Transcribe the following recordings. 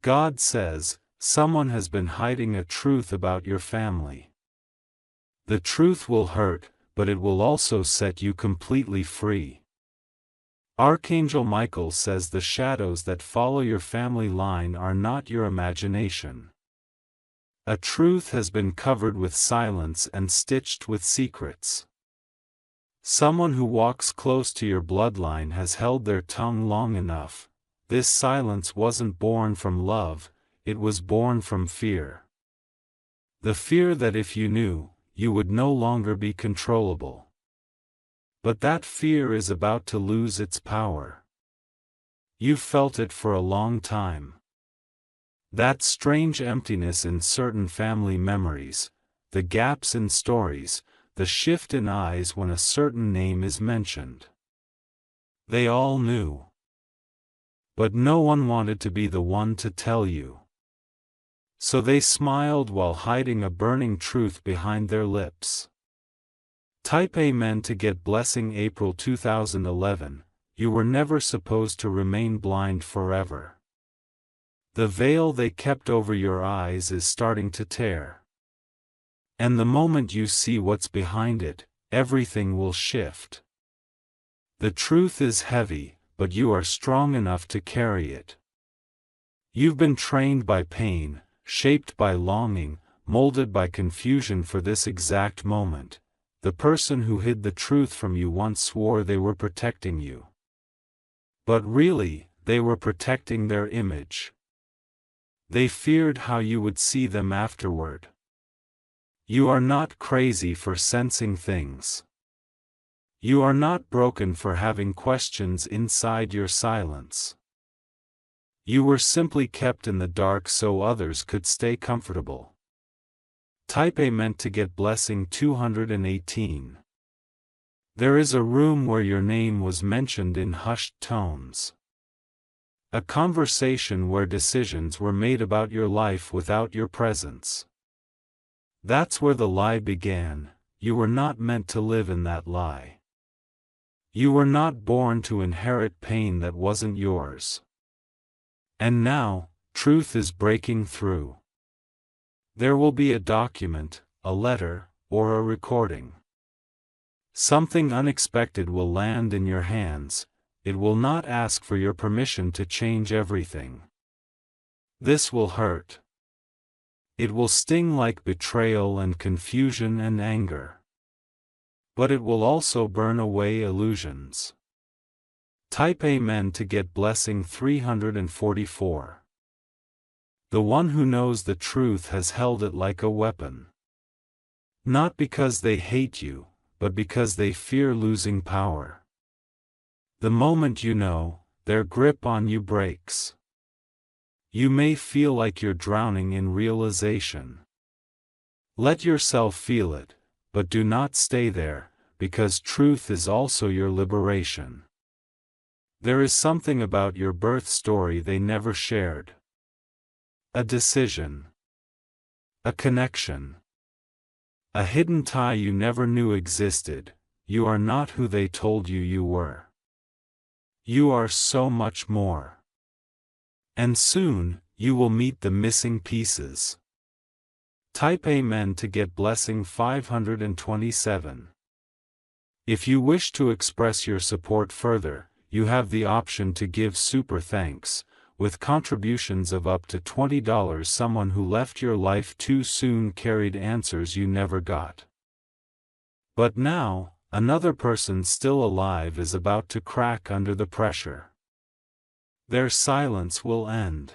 God says, someone has been hiding a truth about your family. The truth will hurt, but it will also set you completely free. Archangel Michael says the shadows that follow your family line are not your imagination. A truth has been covered with silence and stitched with secrets. Someone who walks close to your bloodline has held their tongue long enough. This silence wasn't born from love, it was born from fear. The fear that if you knew, you would no longer be controllable. But that fear is about to lose its power. You've felt it for a long time. That strange emptiness in certain family memories, the gaps in stories, the shift in eyes when a certain name is mentioned. They all knew. But no one wanted to be the one to tell you. So they smiled while hiding a burning truth behind their lips. Type Amen to get blessing. April 2011, you were never supposed to remain blind forever. The veil they kept over your eyes is starting to tear. And the moment you see what's behind it, everything will shift. The truth is heavy, but you are strong enough to carry it. You've been trained by pain, shaped by longing, molded by confusion for this exact moment. The person who hid the truth from you once swore they were protecting you. But really, they were protecting their image. They feared how you would see them afterward. You are not crazy for sensing things. You are not broken for having questions inside your silence. You were simply kept in the dark so others could stay comfortable. Type Amen to get blessing. 218. There is a room where your name was mentioned in hushed tones. A conversation where decisions were made about your life without your presence. That's where the lie began. You were not meant to live in that lie. You were not born to inherit pain that wasn't yours. And now, truth is breaking through. There will be a document, a letter, or a recording. Something unexpected will land in your hands. It will not ask for your permission to change everything. This will hurt. It will sting like betrayal and confusion and anger. But it will also burn away illusions. Type Amen to get blessing. 344. The one who knows the truth has held it like a weapon. Not because they hate you, but because they fear losing power. The moment you know, their grip on you breaks. You may feel like you're drowning in realization. Let yourself feel it, but do not stay there, because truth is also your liberation. There is something about your birth story they never shared. A decision. A connection. A hidden tie you never knew existed. You are not who they told you you were. You are so much more. And soon, you will meet the missing pieces. Type Amen to get blessing. 527. If you wish to express your support further, you have the option to give super thanks, with contributions of up to $20. Someone who left your life too soon carried answers you never got. But now, another person still alive is about to crack under the pressure. Their silence will end.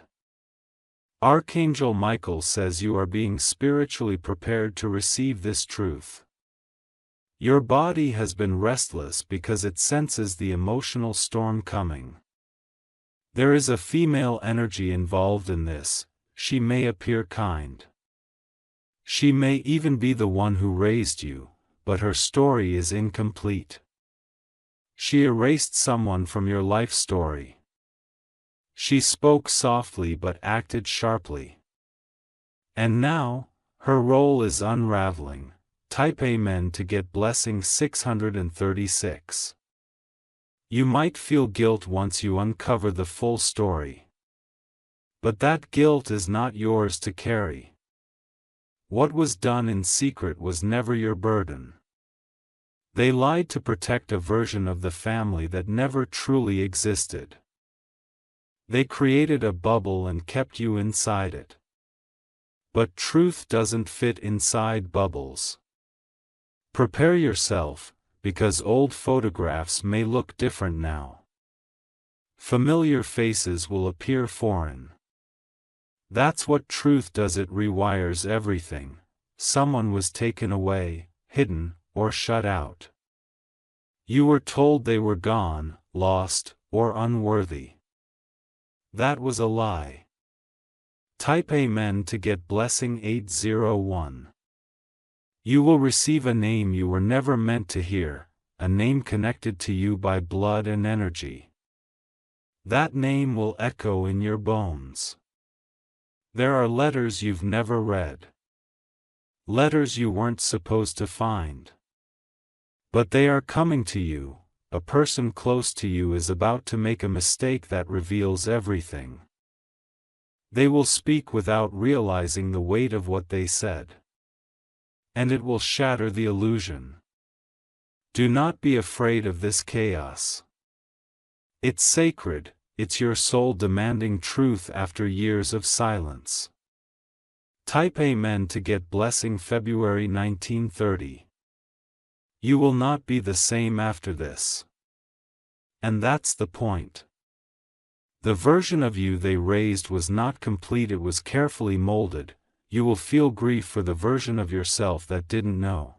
Archangel Michael says you are being spiritually prepared to receive this truth. Your body has been restless because it senses the emotional storm coming. There is a female energy involved in this. She may appear kind. She may even be the one who raised you, but her story is incomplete. She erased someone from your life story. She spoke softly but acted sharply. And now, her role is unraveling. Type Amen to get blessing. 636. You might feel guilt once you uncover the full story. But that guilt is not yours to carry. What was done in secret was never your burden. They lied to protect a version of the family that never truly existed. They created a bubble and kept you inside it. But truth doesn't fit inside bubbles. Prepare yourself, because old photographs may look different now. Familiar faces will appear foreign. That's what truth does, it rewires everything. Someone was taken away, hidden, or shut out. You were told they were gone, lost, or unworthy. That was a lie. Type Amen to get blessing 801. You will receive a name you were never meant to hear, a name connected to you by blood and energy. That name will echo in your bones. There are letters you've never read. Letters you weren't supposed to find. But they are coming to you. A person close to you is about to make a mistake that reveals everything. They will speak without realizing the weight of what they said. And it will shatter the illusion. Do not be afraid of this chaos. It's sacred, it's your soul demanding truth after years of silence. Type Amen to get blessing February 1930. You will not be the same after this. And that's the point. The version of you they raised was not complete, it was carefully molded. You will feel grief for the version of yourself that didn't know.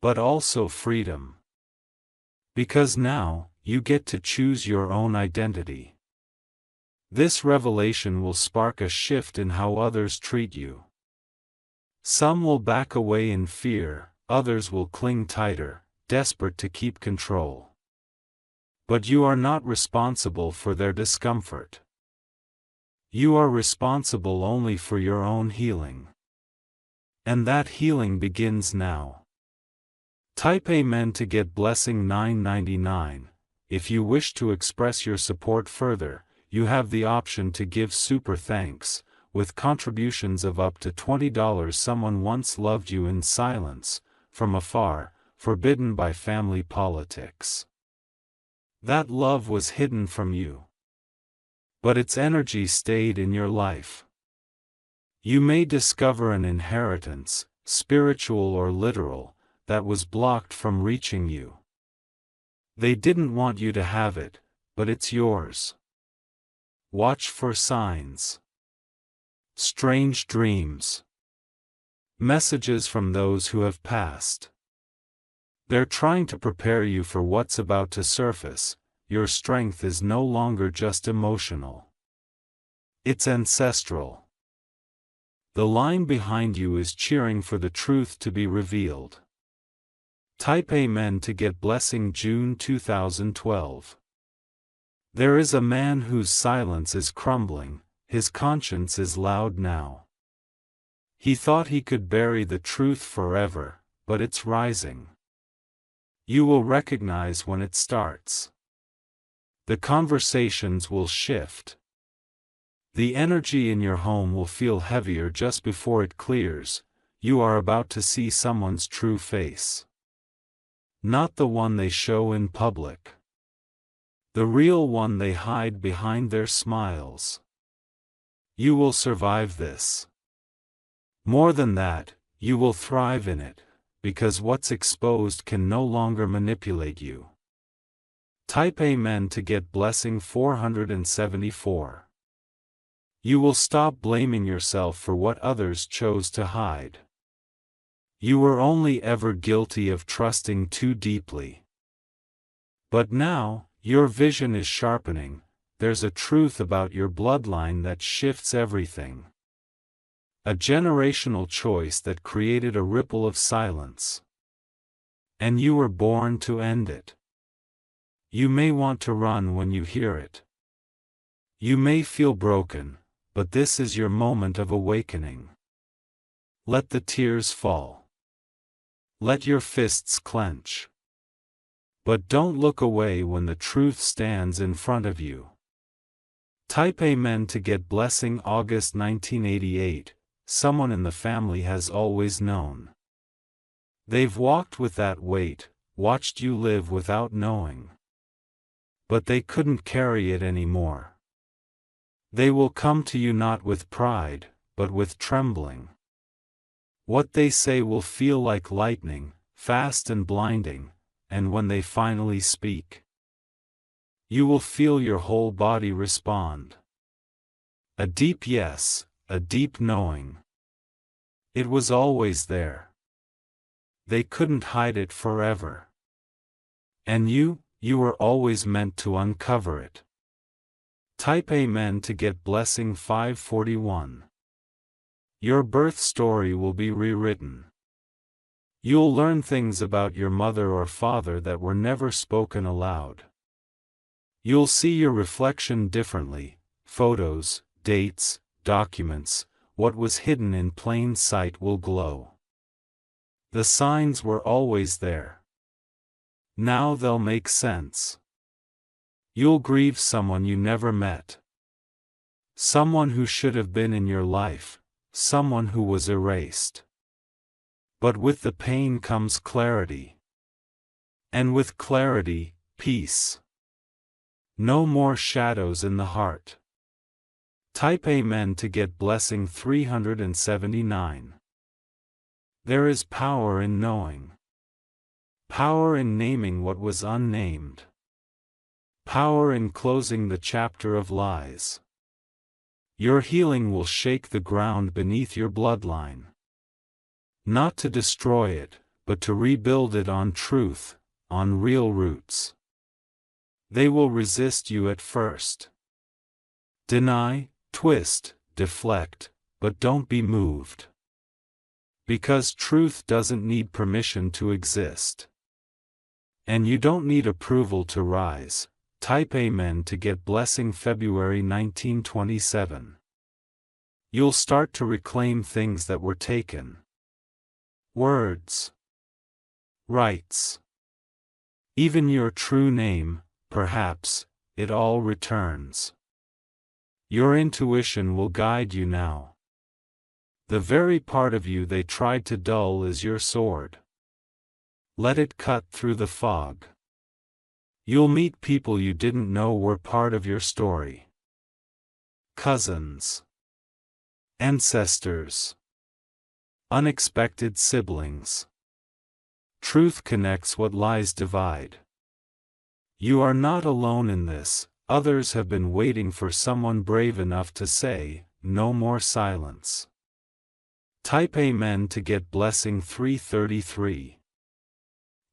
But also freedom. Because now, you get to choose your own identity. This revelation will spark a shift in how others treat you. Some will back away in fear, others will cling tighter, desperate to keep control. But you are not responsible for their discomfort. You are responsible only for your own healing. And that healing begins now. Type Amen to get blessing 999. If you wish to express your support further, you have the option to give super thanks, with contributions of up to $20. Someone once loved you in silence, from afar, forbidden by family politics. That love was hidden from you. But its energy stayed in your life. You may discover an inheritance, spiritual or literal, that was blocked from reaching you. They didn't want you to have it, but it's yours. Watch for signs. Strange dreams. Messages from those who have passed. They're trying to prepare you for what's about to surface. Your strength is no longer just emotional. It's ancestral. The line behind you is cheering for the truth to be revealed. Type Amen to get blessing June 2012. There is a man whose silence is crumbling, his conscience is loud now. He thought he could bury the truth forever, but it's rising. You will recognize when it starts. The conversations will shift. The energy in your home will feel heavier just before it clears. You are about to see someone's true face. Not the one they show in public. The real one they hide behind their smiles. You will survive this. More than that, you will thrive in it, because what's exposed can no longer manipulate you. Type Amen to get blessing 474. You will stop blaming yourself for what others chose to hide. You were only ever guilty of trusting too deeply. But now, your vision is sharpening. There's a truth about your bloodline that shifts everything. A generational choice that created a ripple of silence. And you were born to end it. You may want to run when you hear it. You may feel broken, but this is your moment of awakening. Let the tears fall. Let your fists clench. But don't look away when the truth stands in front of you. Type Amen to get blessing August 1988. Someone in the family has always known. They've walked with that weight, watched you live without knowing. But they couldn't carry it anymore. They will come to you not with pride, but with trembling. What they say will feel like lightning, fast and blinding, and when they finally speak, you will feel your whole body respond. A deep yes, a deep knowing. It was always there. They couldn't hide it forever. And you were always meant to uncover it. Type Amen to get blessing 541. Your birth story will be rewritten. You'll learn things about your mother or father that were never spoken aloud. You'll see your reflection differently, photos, dates, documents, what was hidden in plain sight will glow. The signs were always there. Now they'll make sense. You'll grieve someone you never met. Someone who should have been in your life, someone who was erased. But with the pain comes clarity. And with clarity, peace. No more shadows in the heart. Type Amen to get blessing 379. There is power in knowing. Power in naming what was unnamed. Power in closing the chapter of lies. Your healing will shake the ground beneath your bloodline. Not to destroy it, but to rebuild it on truth, on real roots. They will resist you at first. Deny, twist, deflect, but don't be moved. Because truth doesn't need permission to exist. And you don't need approval to rise. Type Amen to get blessing February 1927. You'll start to reclaim things that were taken. Words. Rights. Even your true name, perhaps, it all returns. Your intuition will guide you now. The very part of you they tried to dull is your sword. Let it cut through the fog. You'll meet people you didn't know were part of your story. Cousins. Ancestors. Unexpected siblings. Truth connects what lies divide. You are not alone in this, others have been waiting for someone brave enough to say, no more silence. Type Amen to get blessing 333.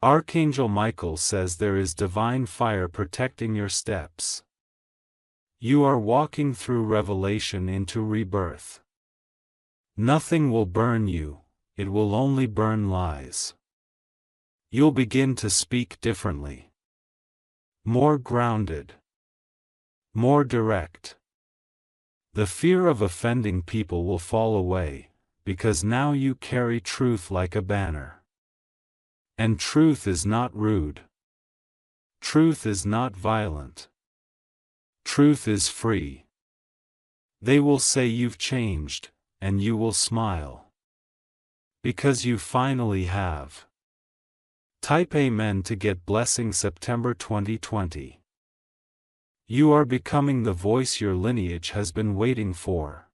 Archangel Michael says there is divine fire protecting your steps. You are walking through revelation into rebirth. Nothing will burn you, it will only burn lies. You'll begin to speak differently. More grounded. More direct. The fear of offending people will fall away, because now you carry truth like a banner. And truth is not rude. Truth is not violent. Truth is free. They will say you've changed, and you will smile. Because you finally have. Type Amen to get blessing September 2020. You are becoming the voice your lineage has been waiting for.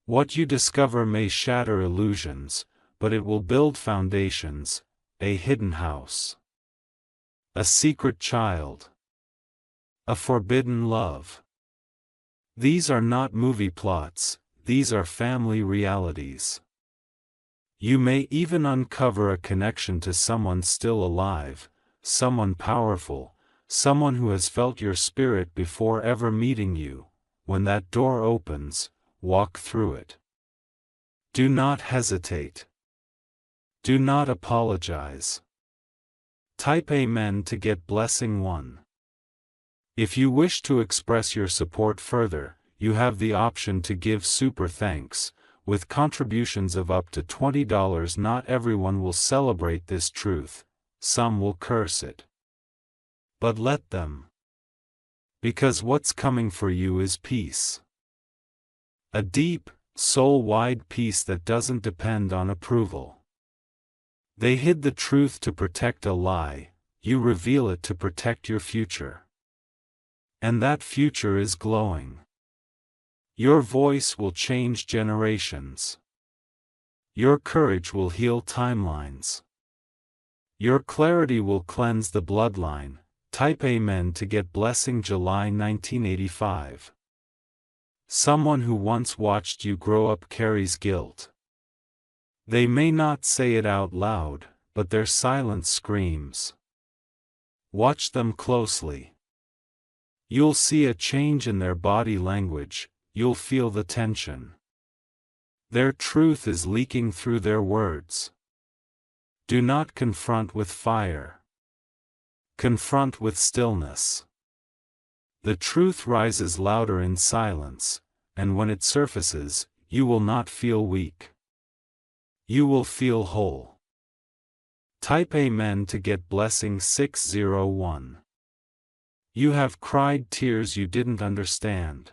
What you discover may shatter illusions, but it will build foundations, a hidden house. A secret child. A forbidden love. These are not movie plots, these are family realities. You may even uncover a connection to someone still alive, someone powerful, someone who has felt your spirit before ever meeting you. When that door opens, walk through it. Do not hesitate. Do not apologize. Type Amen to get blessing 1. If you wish to express your support further, you have the option to give super thanks. With contributions of up to $20, not everyone will celebrate this truth, some will curse it. But let them. Because what's coming for you is peace. A deep, soul-wide peace that doesn't depend on approval. They hid the truth to protect a lie, you reveal it to protect your future. And that future is glowing. Your voice will change generations. Your courage will heal timelines. Your clarity will cleanse the bloodline. Type Amen to get blessing. July 1985. Someone who once watched you grow up carries guilt. They may not say it out loud, but their silence screams. Watch them closely. You'll see a change in their body language, you'll feel the tension. Their truth is leaking through their words. Do not confront with fire. Confront with stillness. The truth rises louder in silence, and when it surfaces, you will not feel weak. You will feel whole. Type Amen to get blessing. 601. You have cried tears you didn't understand.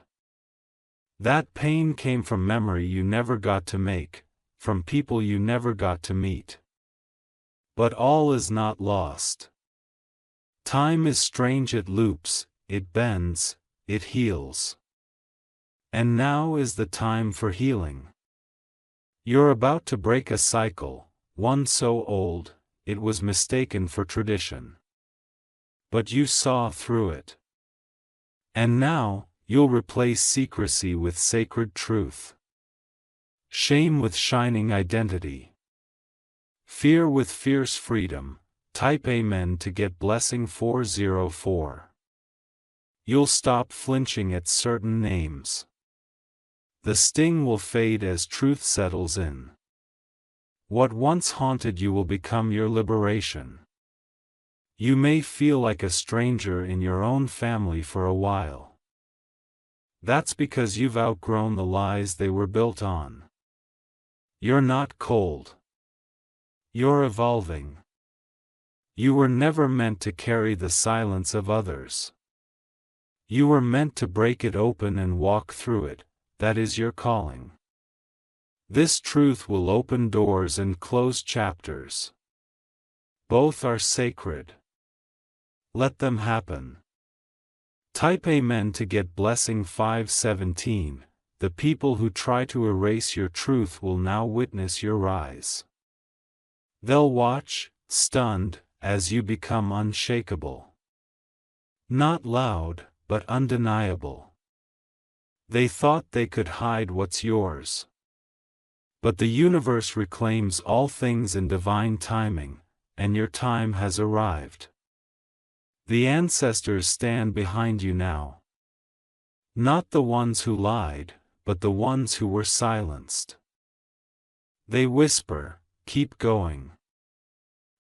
That pain came from memory you never got to make, from people you never got to meet. But all is not lost. Time is strange, it loops, it bends, it heals. And now is the time for healing. You're about to break a cycle, one so old, it was mistaken for tradition. But you saw through it. And now, you'll replace secrecy with sacred truth. Shame with shining identity. Fear with fierce freedom. Type Amen to get blessing. 404. You'll stop flinching at certain names. The sting will fade as truth settles in. What once haunted you will become your liberation. You may feel like a stranger in your own family for a while. That's because you've outgrown the lies they were built on. You're not cold. You're evolving. You were never meant to carry the silence of others. You were meant to break it open and walk through it, that is your calling. This truth will open doors and close chapters. Both are sacred. Let them happen. Type Amen to get blessing. 517. The people who try to erase your truth will now witness your rise. They'll watch, stunned, as you become unshakable. Not loud, but undeniable. They thought they could hide what's yours. But the universe reclaims all things in divine timing, and your time has arrived. The ancestors stand behind you now. Not the ones who lied, but the ones who were silenced. They whisper, keep going.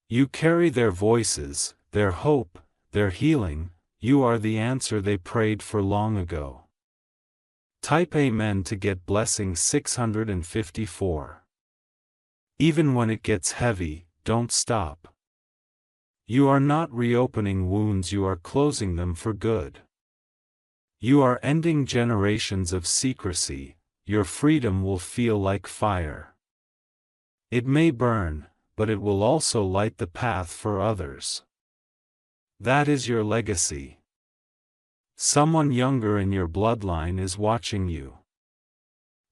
You carry their voices, their hope, their healing, you are the answer they prayed for long ago. Type Amen to get blessing. 654. Even when it gets heavy, don't stop. You are not reopening wounds, you are closing them for good. You are ending generations of secrecy, your freedom will feel like fire. It may burn, but it will also light the path for others. That is your legacy. Someone younger in your bloodline is watching you.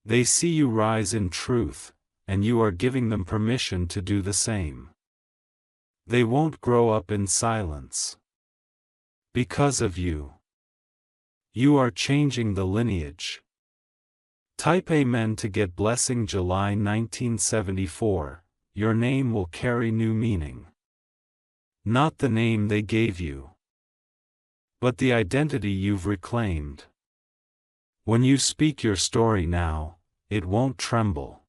They see you rise in truth, and you are giving them permission to do the same. They won't grow up in silence. Because of you. You are changing the lineage. Type Amen to get blessing. July 1974. Your name will carry new meaning. Not the name they gave you, but the identity you've reclaimed. When you speak your story now, it won't tremble.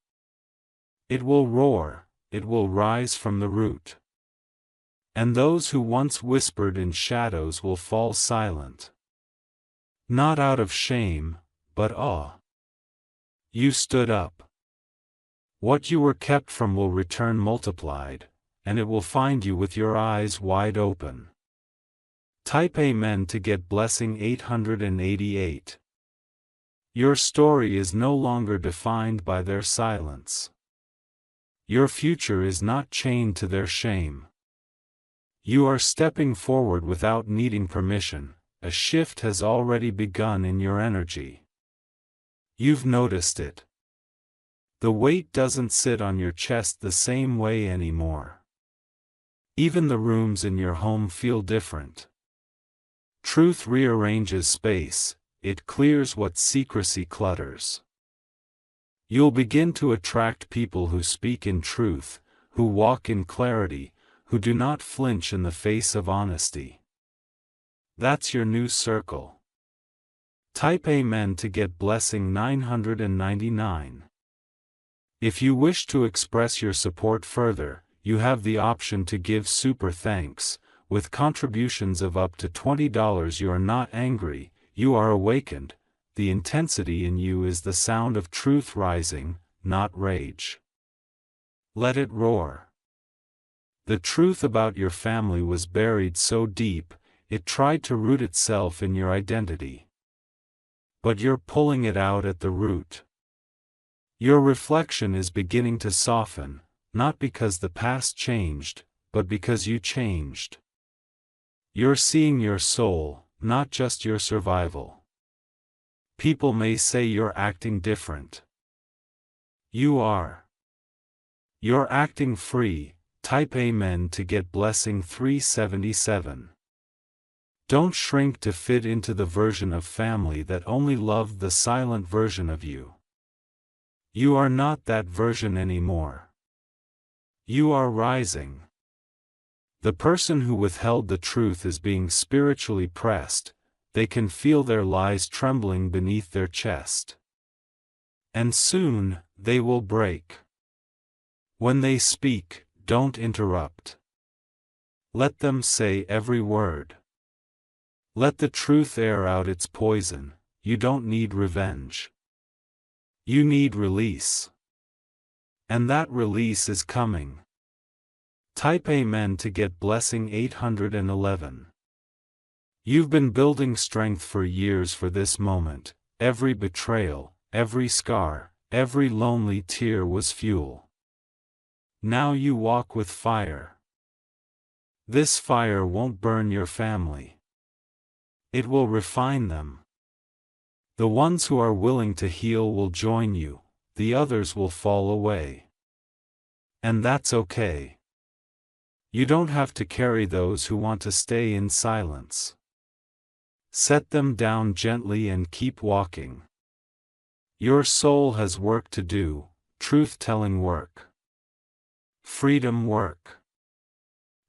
It will roar, it will rise from the root. And those who once whispered in shadows will fall silent. Not out of shame, but awe. You stood up. What you were kept from will return multiplied, and it will find you with your eyes wide open. Type Amen to get blessing 888. Your story is no longer defined by their silence. Your future is not chained to their shame. You are stepping forward without needing permission. A shift has already begun in your energy. You've noticed it. The weight doesn't sit on your chest the same way anymore. Even the rooms in your home feel different. Truth rearranges space, it clears what secrecy clutters. You'll begin to attract people who speak in truth, who walk in clarity, who do not flinch in the face of honesty. That's your new circle. Type Amen to get blessing 999. If you wish to express your support further, you have the option to give super thanks. With contributions of up to $20, you are not angry, you are awakened. The intensity in you is the sound of truth rising, not rage. Let it roar. The truth about your family was buried so deep, it tried to root itself in your identity. But you're pulling it out at the root. Your reflection is beginning to soften, not because the past changed, but because you changed. You're seeing your soul, not just your survival. People may say you're acting different. You are. You're acting free. Type Amen to get blessing 377. Don't shrink to fit into the version of family that only loved the silent version of you. You are not that version anymore. You are rising. The person who withheld the truth is being spiritually pressed. They can feel their lies trembling beneath their chest. And soon, they will break. When they speak, don't interrupt. Let them say every word. Let the truth air out its poison. You don't need revenge. You need release. And that release is coming. Type Amen to get blessing 811. You've been building strength for years for this moment. Every betrayal, every scar, every lonely tear was fuel. Now you walk with fire. This fire won't burn your family. It will refine them. The ones who are willing to heal will join you, the others will fall away. And that's okay. You don't have to carry those who want to stay in silence. Set them down gently and keep walking. Your soul has work to do, truth-telling work. Freedom work.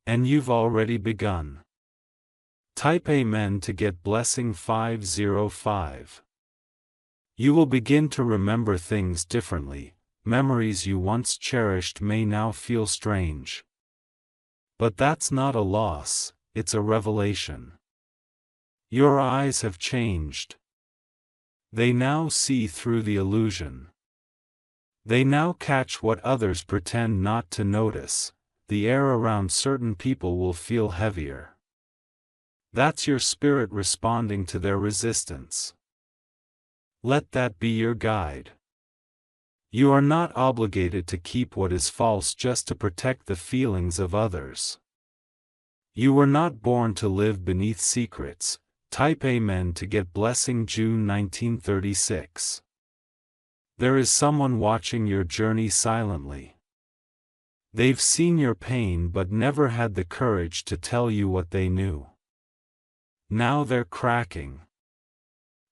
And you've already begun. Type Amen to get blessing 505. You will begin to remember things differently. Memories you once cherished may now feel strange. But that's not a loss, it's a revelation. Your eyes have changed. They now see through the illusion. They now catch what others pretend not to notice. The air around certain people will feel heavier. That's your spirit responding to their resistance. Let that be your guide. You are not obligated to keep what is false just to protect the feelings of others. You were not born to live beneath secrets. Type Amen to get blessing June 1936. There is someone watching your journey silently. They've seen your pain but never had the courage to tell you what they knew. Now they're cracking.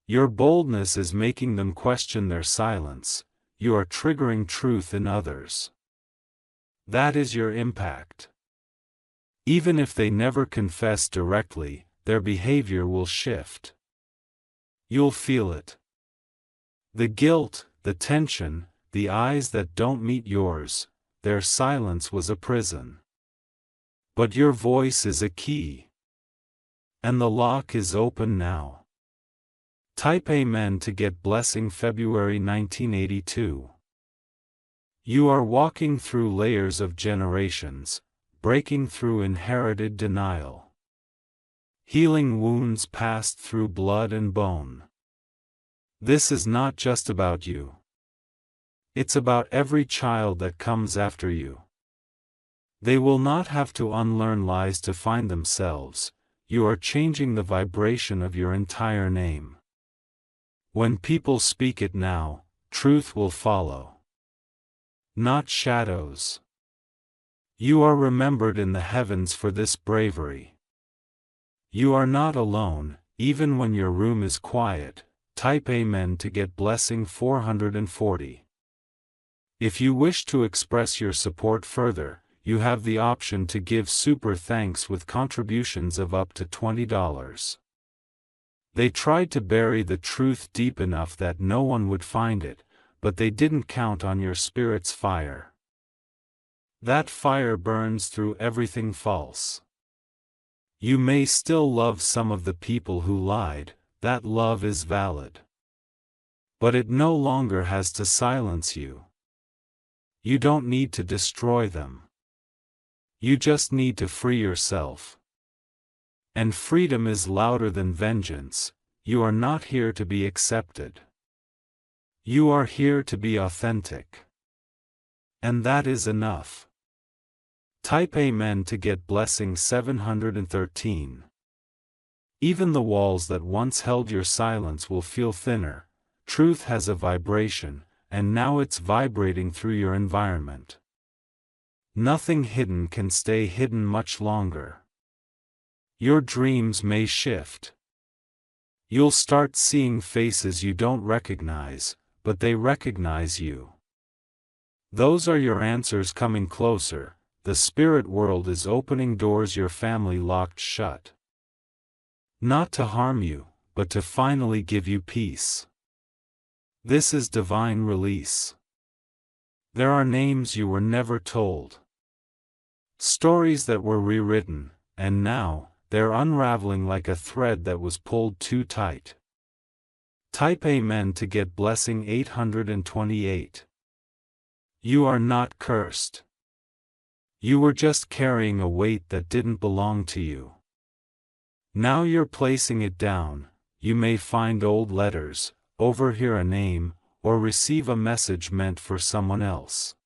Your boldness is making them question their silence. You are triggering truth in others. That is your impact. Even if they never confess directly, their behavior will shift. You'll feel it. The guilt, the tension, the eyes that don't meet yours, their silence was a prison. But your voice is a key. And the lock is open now. Type Amen to get blessing February 1982. You are walking through layers of generations, breaking through inherited denial. healing wounds passed through blood and bone. This is not just about you. It's about every child that comes after you. They will not have to unlearn lies to find themselves. You are changing the vibration of your entire name. When people speak it now, truth will follow. Not shadows. You are remembered in the heavens for this bravery. You are not alone, even when your room is quiet. Type Amen to get blessing 440. If you wish to express your support further, you have the option to give super thanks with contributions of up to $20. They tried to bury the truth deep enough that no one would find it, but they didn't count on your spirit's fire. That fire burns through everything false. You may still love some of the people who lied, that love is valid. But it no longer has to silence you. You don't need to destroy them. You just need to free yourself. And freedom is louder than vengeance. You are not here to be accepted. You are here to be authentic. And that is enough. Type Amen to get blessing 713. Even the walls that once held your silence will feel thinner. Truth has a vibration, and now it's vibrating through your environment. Nothing hidden can stay hidden much longer. Your dreams may shift. You'll start seeing faces you don't recognize, but they recognize you. Those are your answers coming closer. The spirit world is opening doors your family locked shut. Not to harm you, but to finally give you peace. This is divine release. There are names you were never told. Stories that were rewritten, and now, they're unraveling like a thread that was pulled too tight. Type Amen to get blessing 828. You are not cursed. You were just carrying a weight that didn't belong to you. Now you're placing it down. You may find old letters, overhear a name, or receive a message meant for someone else.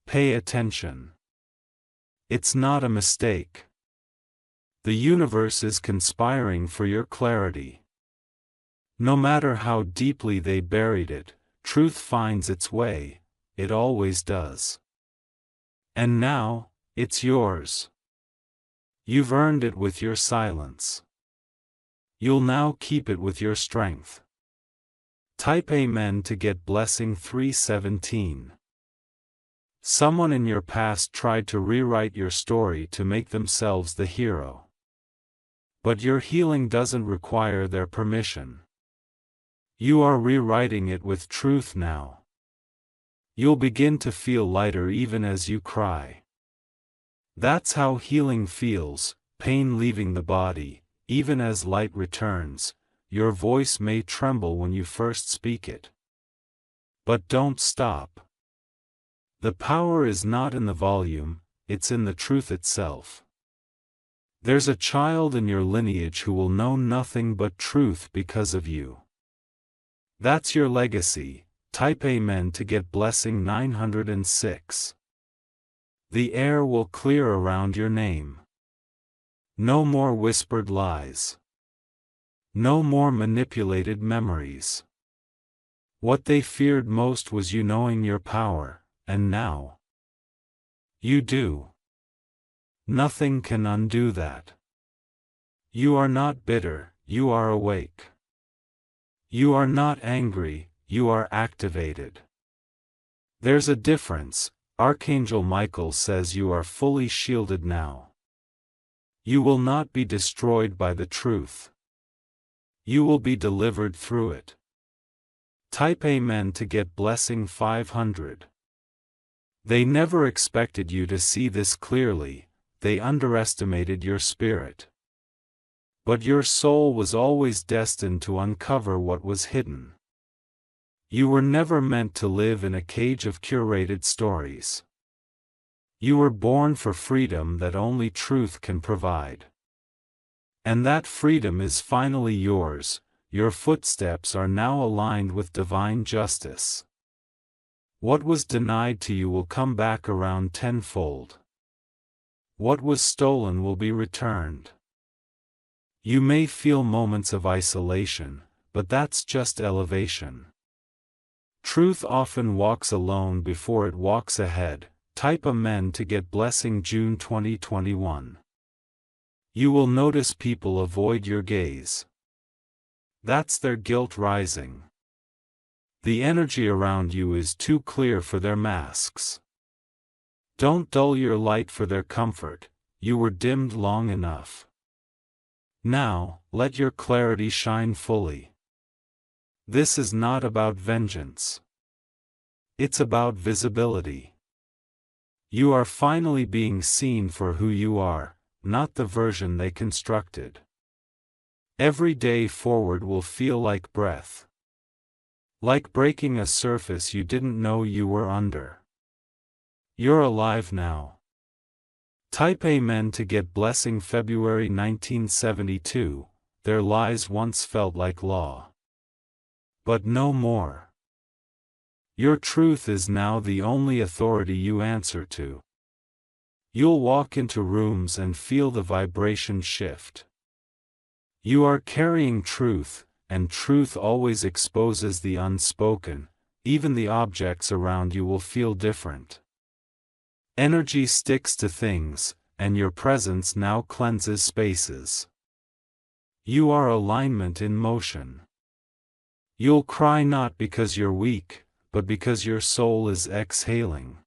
Pay attention. It's not a mistake. The universe is conspiring for your clarity. No matter how deeply they buried it, truth finds its way. It always does. And now, it's yours. You've earned it with your silence. You'll now keep it with your strength. Type Amen to get blessing 317. Someone in your past tried to rewrite your story to make themselves the hero. But your healing doesn't require their permission. You are rewriting it with truth now. You'll begin to feel lighter even as you cry. That's how healing feels, pain leaving the body. Even as light returns, your voice may tremble when you first speak it. But don't stop. The power is not in the volume, it's in the truth itself. There's a child in your lineage who will know nothing but truth because of you. That's your legacy. Type Amen to get blessing 906. The air will clear around your name. No more whispered lies. No more manipulated memories. What they feared most was you knowing your power, and now you do. Nothing can undo that. You are not bitter, you are awake. You are not angry, you are activated. There's a difference. Archangel Michael says you are fully shielded now. You will not be destroyed by the truth. You will be delivered through it. Type Amen to get blessing 500. They never expected you to see this clearly, they underestimated your spirit. But your soul was always destined to uncover what was hidden. You were never meant to live in a cage of curated stories. You were born for freedom that only truth can provide. And that freedom is finally yours. Your footsteps are now aligned with divine justice. What was denied to you will come back around tenfold. What was stolen will be returned. You may feel moments of isolation, but that's just elevation. Truth often walks alone before it walks ahead. Type Amen to get blessing June 2021. You will notice people avoid your gaze. That's their guilt rising. The energy around you is too clear for their masks. Don't dull your light for their comfort, you were dimmed long enough. Now, let your clarity shine fully. This is not about vengeance. It's about visibility. You are finally being seen for who you are, not the version they constructed. Every day forward will feel like breath. Like breaking a surface you didn't know you were under. You're alive now. Type Amen to get blessing February 1972. Their lies once felt like law. But no more. Your truth is now the only authority you answer to. You'll walk into rooms and feel the vibration shift. You are carrying truth, and truth always exposes the unspoken. Even the objects around you will feel different. Energy sticks to things, and your presence now cleanses spaces. You are alignment in motion. You'll cry not because you're weak, but because your soul is exhaling.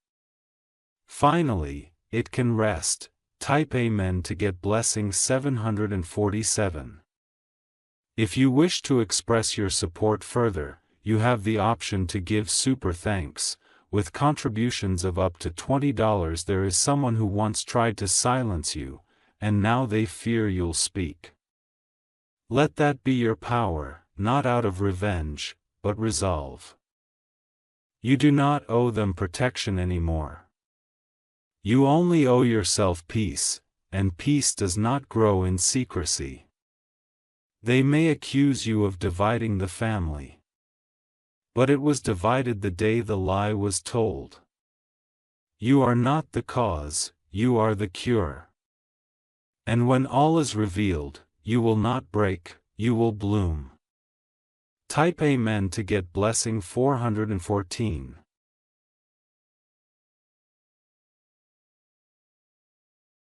Finally, it can rest. Type Amen to get blessing 747. If you wish to express your support further, you have the option to give super thanks. With contributions of up to $20, there is someone who once tried to silence you, and now they fear you'll speak. Let that be your power, not out of revenge, but resolve. You do not owe them protection anymore. You only owe yourself peace, and peace does not grow in secrecy. They may accuse you of dividing the family. But it was divided the day the lie was told. You are not the cause, you are the cure. And when all is revealed, you will not break, you will bloom. Type Amen to get blessing 414.